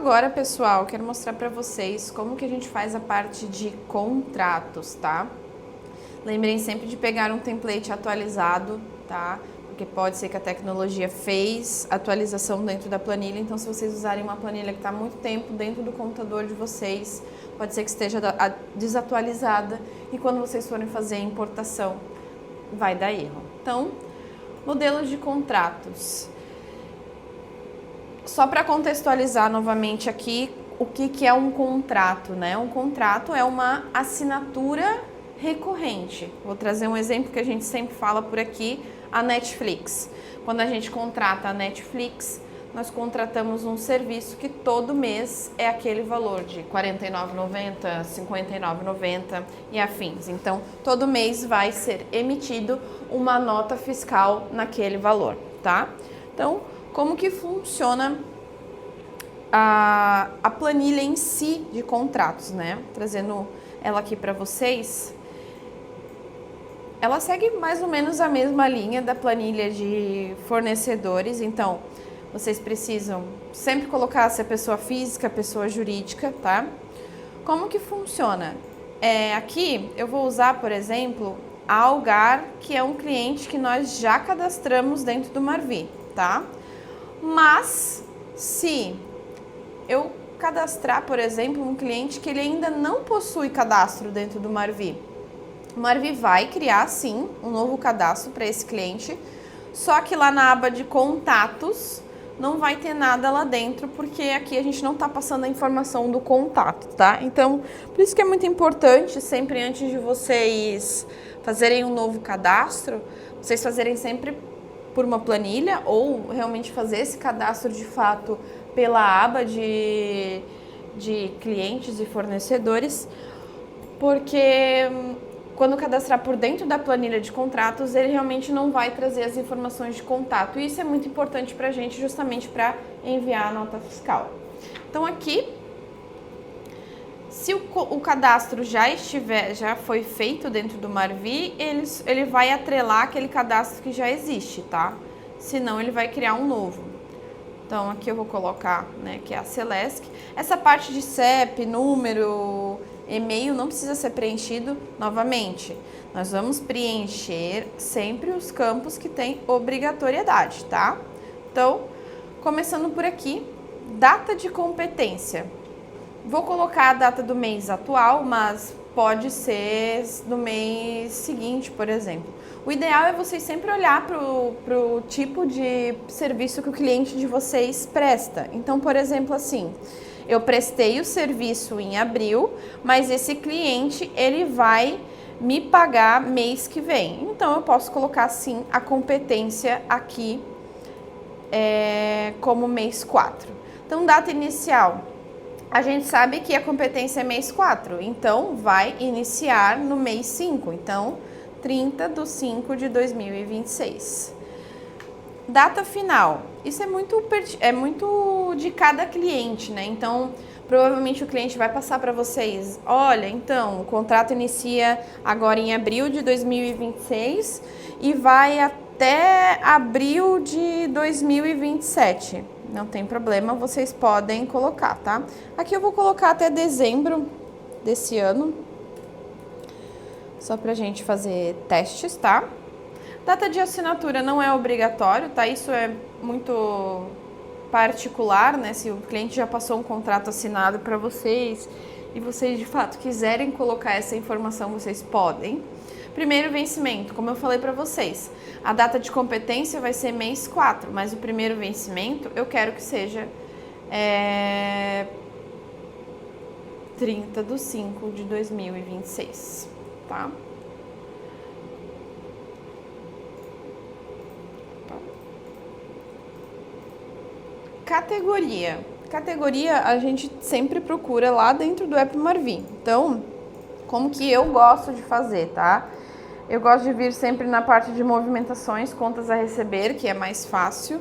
agora, pessoal, quero mostrar para vocês como que a gente faz a parte de contratos, tá? Lembrem sempre de pegar um template atualizado, tá? Porque pode ser que a tecnologia fez atualização dentro da planilha, então se vocês usarem uma planilha que está há muito tempo dentro do computador de vocês, pode ser que esteja desatualizada e quando vocês forem fazer a importação, vai dar erro. Então, modelos de contratos. Só para contextualizar novamente aqui, o que é um contrato, né? Um contrato é uma assinatura recorrente. Vou trazer um exemplo que a gente sempre fala por aqui, a Netflix. Quando a gente contrata a Netflix, nós contratamos um serviço que todo mês é aquele valor de R$ 49,90, R$ 59,90 e afins. Então, todo mês vai ser emitido uma nota fiscal naquele valor, tá? Então, como que funciona a planilha em si de contratos, né? Trazendo ela aqui para vocês. Ela segue mais ou menos a mesma linha da planilha de fornecedores, então vocês precisam sempre colocar se é pessoa física, pessoa jurídica, tá? Como que funciona? Aqui eu vou usar, por exemplo, a Algar, que é um cliente que nós já cadastramos dentro do Marvi, tá? Mas se eu cadastrar, por exemplo, um cliente que ele ainda não possui cadastro dentro do Marvi, o Marvi vai criar, sim, um novo cadastro para esse cliente, só que lá na aba de contatos não vai ter nada lá dentro, porque aqui a gente não está passando a informação do contato, tá? Então, por isso que é muito importante, sempre antes de vocês fazerem um novo cadastro, vocês fazerem sempre por uma planilha ou realmente fazer esse cadastro de fato pela aba de clientes e fornecedores, porque quando cadastrar por dentro da planilha de contratos, ele realmente não vai trazer as informações de contato. E isso é muito importante para a gente, justamente para enviar a nota fiscal. Então aqui, se o cadastro já foi feito dentro do Marvi, ele vai atrelar aquele cadastro que já existe, tá? Senão ele vai criar um novo. Então aqui eu vou colocar, né, que é a Celesc. Essa parte de CEP, número, e-mail não precisa ser preenchido novamente. Nós vamos preencher sempre os campos que têm obrigatoriedade, tá? Então, começando por aqui, data de competência. Vou colocar a data do mês atual, mas pode ser do mês seguinte, por exemplo. O ideal é vocês sempre olhar para o tipo de serviço que o cliente de vocês presta. Então, por exemplo, assim, eu prestei o serviço em abril, mas esse cliente, ele vai me pagar mês que vem. Então, eu posso colocar, sim, a competência aqui como mês 4. Então, data inicial. A gente sabe que a competência é mês 4, então vai iniciar no mês 5. Então, 30/5/2026. Data final. Isso é muito de cada cliente, né? Então, provavelmente o cliente vai passar para vocês, olha, então, o contrato inicia agora em abril de 2026 e vai até abril de 2027. Não tem problema, vocês podem colocar, tá? Aqui eu vou colocar até dezembro desse ano, só pra gente fazer testes, tá? Data de assinatura não é obrigatório, tá? Isso é muito particular, né? Se o cliente já passou um contrato assinado para vocês e vocês de fato quiserem colocar essa informação, vocês podem. Primeiro vencimento, como eu falei para vocês, a data de competência vai ser mês 4, mas o primeiro vencimento eu quero que seja 30/5/2026, tá? Categoria. Categoria a gente sempre procura lá dentro do app Marvi. Então, como que eu gosto de fazer, tá? Eu gosto de vir sempre na parte de movimentações, contas a receber, que é mais fácil.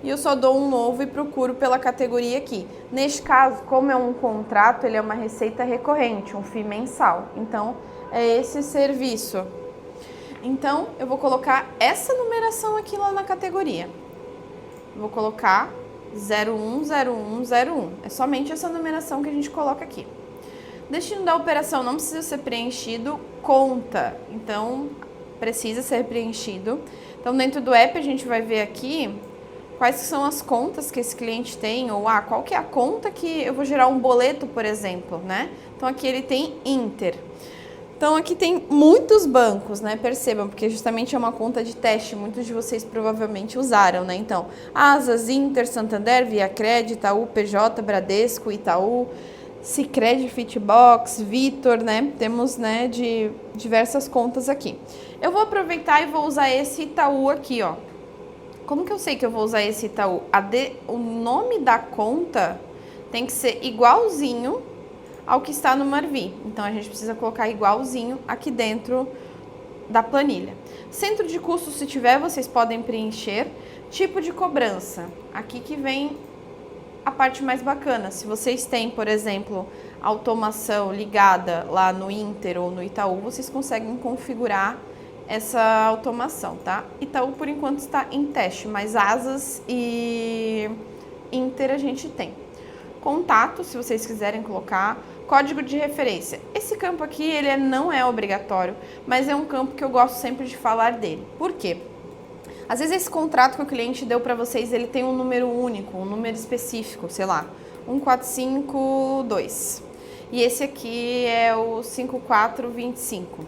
E eu só dou um novo e procuro pela categoria aqui. Neste caso, como é um contrato, ele é uma receita recorrente, um FII mensal. Então, é esse serviço. Então, eu vou colocar essa numeração aqui lá na categoria. Vou colocar 010101. É somente essa numeração que a gente coloca aqui. Destino da operação não precisa ser preenchido, conta, então precisa ser preenchido. Então dentro do app a gente vai ver aqui quais são as contas que esse cliente tem, ou qual que é a conta que eu vou gerar um boleto, por exemplo, né? Então aqui ele tem Inter. Então aqui tem muitos bancos, né? Percebam, porque justamente é uma conta de teste, muitos de vocês provavelmente usaram, né? Então, Asas, Inter, Santander, Viacred, Itaú, PJ, Bradesco, Itaú, Sicredi, Fitbox, Vitor, né? Temos, né, de diversas contas aqui. Eu vou aproveitar e vou usar esse Itaú aqui, ó. Como que eu sei que eu vou usar esse Itaú? O nome da conta tem que ser igualzinho ao que está no Marvi. Então, a gente precisa colocar igualzinho aqui dentro da planilha. Centro de custos, se tiver, vocês podem preencher. Tipo de cobrança. Aqui que vem a parte mais bacana. Se vocês têm, por exemplo, automação ligada lá no Inter ou no Itaú, vocês conseguem configurar essa automação, tá? Itaú, por enquanto, está em teste, mas Asas e Inter a gente tem. Contato, se vocês quiserem colocar. Código de referência. Esse campo aqui, ele não é obrigatório, mas é um campo que eu gosto sempre de falar dele. Por quê? Às vezes esse contrato que o cliente deu para vocês, ele tem um número único, um número específico, sei lá, 1452. E esse aqui é o 5425.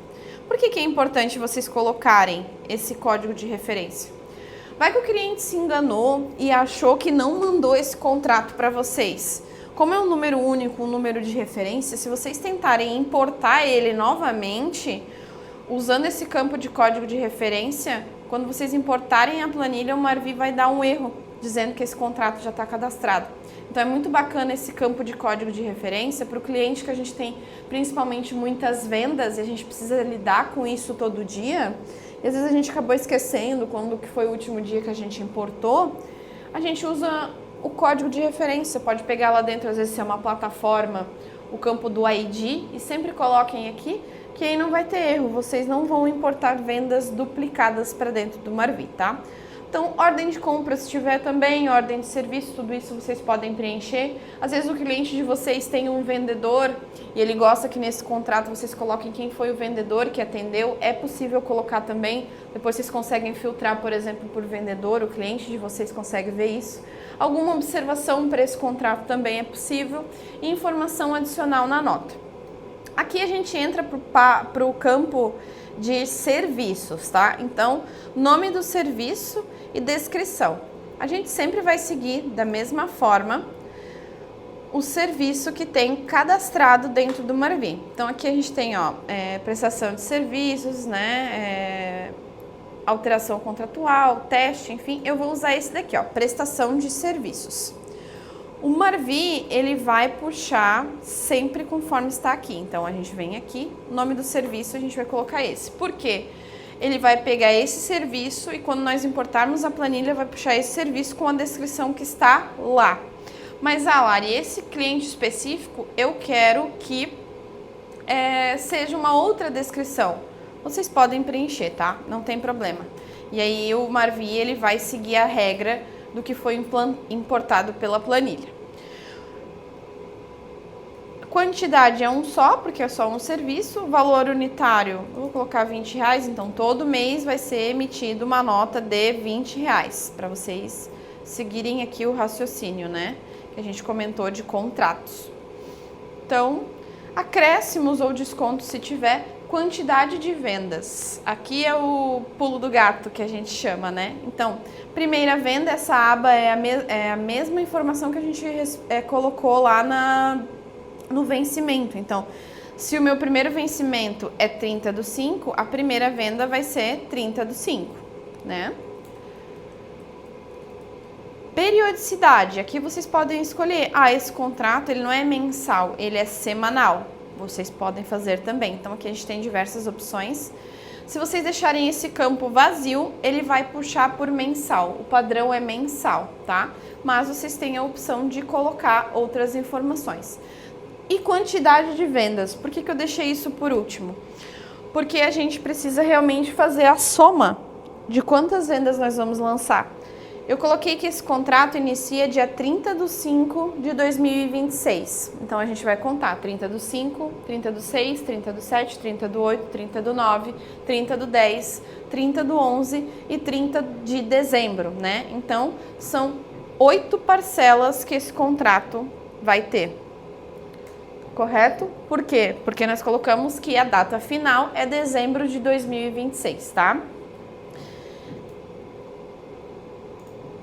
Por que é importante vocês colocarem esse código de referência? Vai que o cliente se enganou e achou que não mandou esse contrato para vocês. Como é um número único, um número de referência, se vocês tentarem importar ele novamente, usando esse campo de código de referência, quando vocês importarem a planilha, o Marvi vai dar um erro, dizendo que esse contrato já está cadastrado. Então é muito bacana esse campo de código de referência para o cliente que a gente tem principalmente muitas vendas e a gente precisa lidar com isso todo dia. E às vezes a gente acabou esquecendo quando que foi o último dia que a gente importou. A gente usa o código de referência, pode pegar lá dentro, às vezes se é uma plataforma, o campo do ID e sempre coloquem aqui, que aí não vai ter erro, vocês não vão importar vendas duplicadas para dentro do Marvi, tá? Então, ordem de compra, se tiver também, ordem de serviço, tudo isso vocês podem preencher. Às vezes o cliente de vocês tem um vendedor e ele gosta que nesse contrato vocês coloquem quem foi o vendedor que atendeu. É possível colocar também, depois vocês conseguem filtrar, por exemplo, por vendedor, o cliente de vocês consegue ver isso. Alguma observação para esse contrato também é possível e informação adicional na nota. Aqui a gente entra para o campo de serviços, tá? Então, nome do serviço e descrição. A gente sempre vai seguir da mesma forma o serviço que tem cadastrado dentro do Marvi. Então, aqui a gente tem, ó, prestação de serviços, né? Alteração contratual, teste, enfim. Eu vou usar esse daqui, ó, prestação de serviços. O Marvi, ele vai puxar sempre conforme está aqui. Então, a gente vem aqui, nome do serviço, a gente vai colocar esse. Por quê? Ele vai pegar esse serviço e quando nós importarmos a planilha, vai puxar esse serviço com a descrição que está lá. Mas, Lari, esse cliente específico, eu quero que seja uma outra descrição. Vocês podem preencher, tá? Não tem problema. E aí, o Marvi, ele vai seguir a regra do que foi importado pela planilha. Quantidade é um só, porque é só um serviço. Valor unitário, eu vou colocar R$20, então todo mês vai ser emitida uma nota de R$20, para vocês seguirem aqui o raciocínio, né? Que a gente comentou de contratos. Então, acréscimos ou descontos se tiver. Quantidade de vendas. Aqui é o pulo do gato que a gente chama, né? Então, primeira venda, essa aba é a mesma informação que a gente colocou lá no vencimento. Então, se o meu primeiro vencimento é 30/5, a primeira venda vai ser 30/5, né? Periodicidade. Aqui vocês podem escolher, esse contrato ele não é mensal, ele é semanal. Vocês podem fazer também. Então, aqui a gente tem diversas opções. Se vocês deixarem esse campo vazio, ele vai puxar por mensal. O padrão é mensal, tá? Mas vocês têm a opção de colocar outras informações. E quantidade de vendas. Por que eu deixei isso por último? Porque a gente precisa realmente fazer a soma de quantas vendas nós vamos lançar. Eu coloquei que esse contrato inicia dia 30/5 de 2026. Então, a gente vai contar 30/5, 30/6, 30/7, 30/8, 30/9, 30/10, 30/11 e 30 de dezembro, né? Então, são 8 parcelas que esse contrato vai ter. Correto? Por quê? Porque nós colocamos que a data final é dezembro de 2026, tá?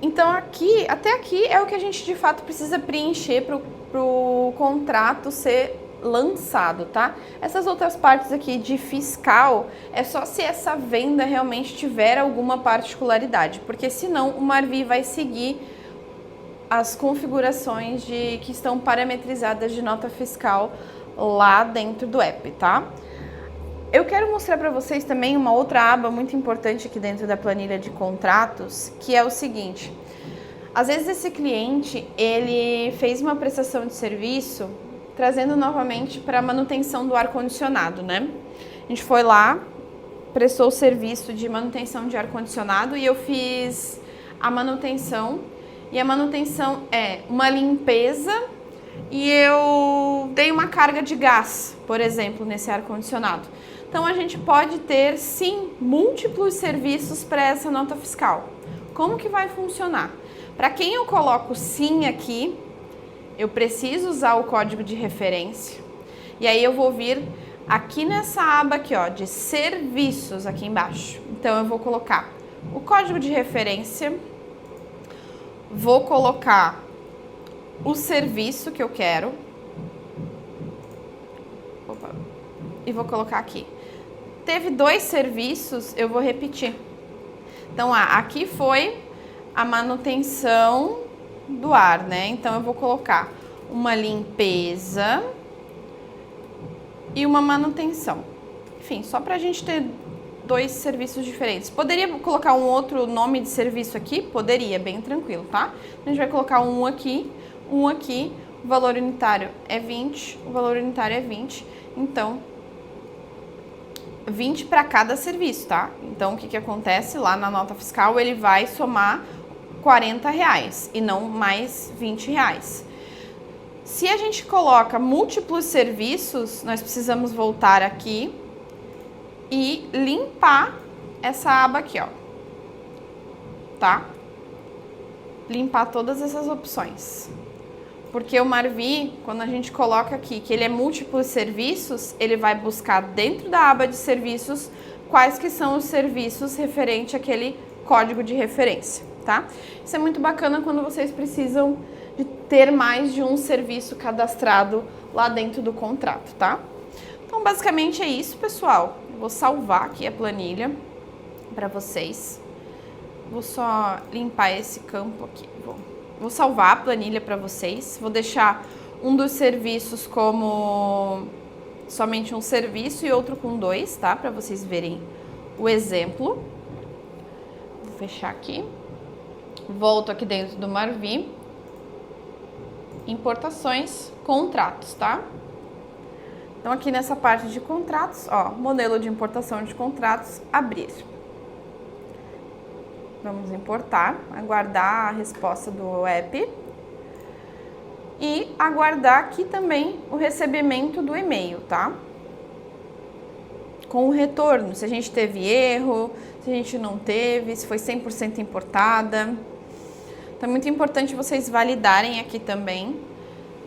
Então, até aqui é o que a gente de fato precisa preencher para o contrato ser lançado, tá? Essas outras partes aqui de fiscal é só se essa venda realmente tiver alguma particularidade, porque senão o Marvi vai seguir as configurações que estão parametrizadas de nota fiscal lá dentro do app, tá? Eu quero mostrar para vocês também uma outra aba muito importante aqui dentro da planilha de contratos, que é o seguinte: às vezes esse cliente, ele fez uma prestação de serviço trazendo novamente para manutenção do ar-condicionado, né? A gente foi lá, prestou o serviço de manutenção de ar-condicionado e eu fiz a manutenção. E a manutenção é uma limpeza e eu dei uma carga de gás, por exemplo, nesse ar-condicionado. Então, a gente pode ter, sim, múltiplos serviços para essa nota fiscal. Como que vai funcionar? Para quem eu coloco sim aqui, eu preciso usar o código de referência. E aí eu vou vir aqui nessa aba aqui, ó, de serviços aqui embaixo. Então, eu vou colocar o código de referência, vou colocar o serviço que eu quero. Opa, e vou colocar aqui. Teve 2 serviços, eu vou repetir. Então, aqui foi a manutenção do ar, né? Então, eu vou colocar uma limpeza e uma manutenção. Enfim, só pra gente ter 2 serviços diferentes. Poderia colocar um outro nome de serviço aqui? Poderia, bem tranquilo, tá? A gente vai colocar um aqui, o valor unitário é 20, o valor unitário é 20, então 20 para cada serviço, tá? Então, o que acontece lá na nota fiscal, ele vai somar R$40 e não mais R$20. Se a gente coloca múltiplos serviços, nós precisamos voltar aqui e limpar essa aba aqui, ó, tá? Limpar todas essas opções. Porque o Marvi, quando a gente coloca aqui que ele é múltiplos serviços, ele vai buscar dentro da aba de serviços quais que são os serviços referente àquele código de referência, tá? Isso é muito bacana quando vocês precisam de ter mais de um serviço cadastrado lá dentro do contrato, tá? Então, basicamente é isso, pessoal. Eu vou salvar aqui a planilha para vocês. Vou só limpar esse campo aqui. Vou salvar a planilha para vocês. Vou deixar um dos serviços como somente um serviço e outro com 2, tá? Para vocês verem o exemplo. Vou fechar aqui. Volto aqui dentro do Marvi. Importações, contratos, tá? Então, aqui nessa parte de contratos, ó, modelo de importação de contratos, abrir. Vamos importar, aguardar a resposta do app e aguardar aqui também o recebimento do e-mail, tá? Com o retorno, se a gente teve erro, se a gente não teve, se foi 100% importada. Então, é muito importante vocês validarem aqui também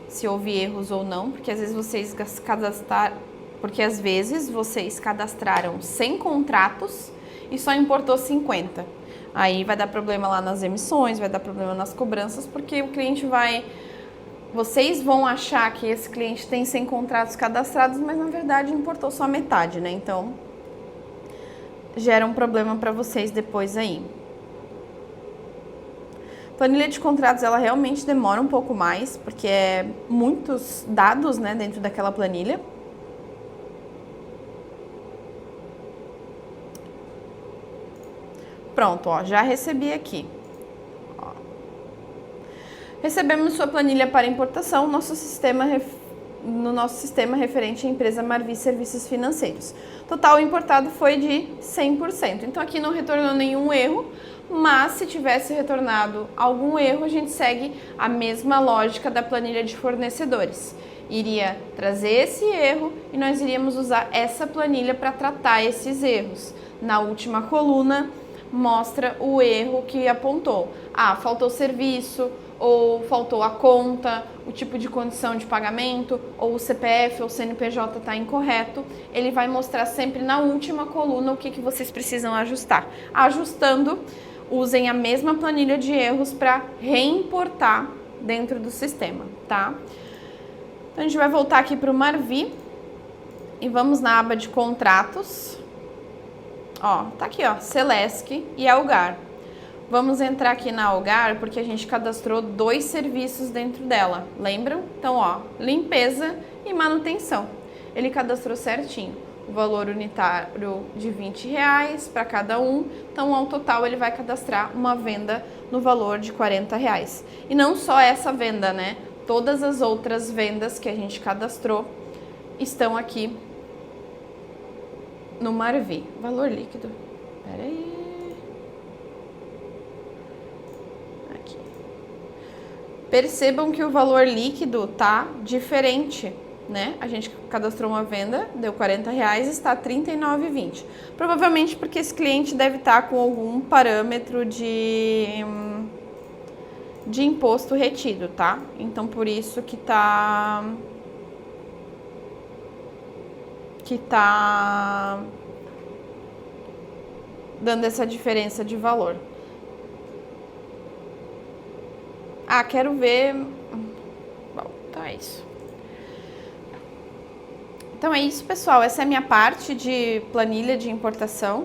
se houve erros ou não, porque às vezes vocês cadastraram 100 contratos e só importou 50. Aí vai dar problema lá nas emissões, vai dar problema nas cobranças, porque o cliente vocês vão achar que esse cliente tem 100 contratos cadastrados, mas na verdade importou só metade, né? Então, gera um problema para vocês depois aí. Planilha de contratos, ela realmente demora um pouco mais, porque é muitos dados, né, dentro daquela planilha. Pronto, ó, já recebi aqui. Ó. Recebemos sua planilha para importação no nosso sistema referente à empresa Marvi Serviços Financeiros. Total importado foi de 100%. Então, aqui não retornou nenhum erro, mas se tivesse retornado algum erro, a gente segue a mesma lógica da planilha de fornecedores. Iria trazer esse erro e nós iríamos usar essa planilha para tratar esses erros. Na última coluna, mostra o erro que apontou. Ah, faltou serviço, ou faltou a conta, o tipo de condição de pagamento, ou o CPF ou CNPJ está incorreto. Ele vai mostrar sempre na última coluna o que vocês precisam ajustar. Ajustando, usem a mesma planilha de erros para reimportar dentro do sistema, tá? Então, a gente vai voltar aqui para o Marvi e vamos na aba de contratos. Ó, tá aqui, ó, Celesc e Algar. Vamos entrar aqui na Algar porque a gente cadastrou 2 serviços dentro dela, lembram? Então, ó, limpeza e manutenção. Ele cadastrou certinho. O valor unitário de R$20 para cada um. Então, ao total, ele vai cadastrar uma venda no valor de R$40. E não só essa venda, né? Todas as outras vendas que a gente cadastrou estão aqui no Marvi. Valor líquido. Pera aí. Aqui. Percebam que o valor líquido tá diferente, né? A gente cadastrou uma venda, deu R$40, está R$39,20. Provavelmente porque esse cliente deve estar com algum parâmetro de imposto retido, tá? Então, por isso que tá dando essa diferença de valor. Ah, quero ver... Bom, então é isso. Então é isso, pessoal. Essa é a minha parte de planilha de importação.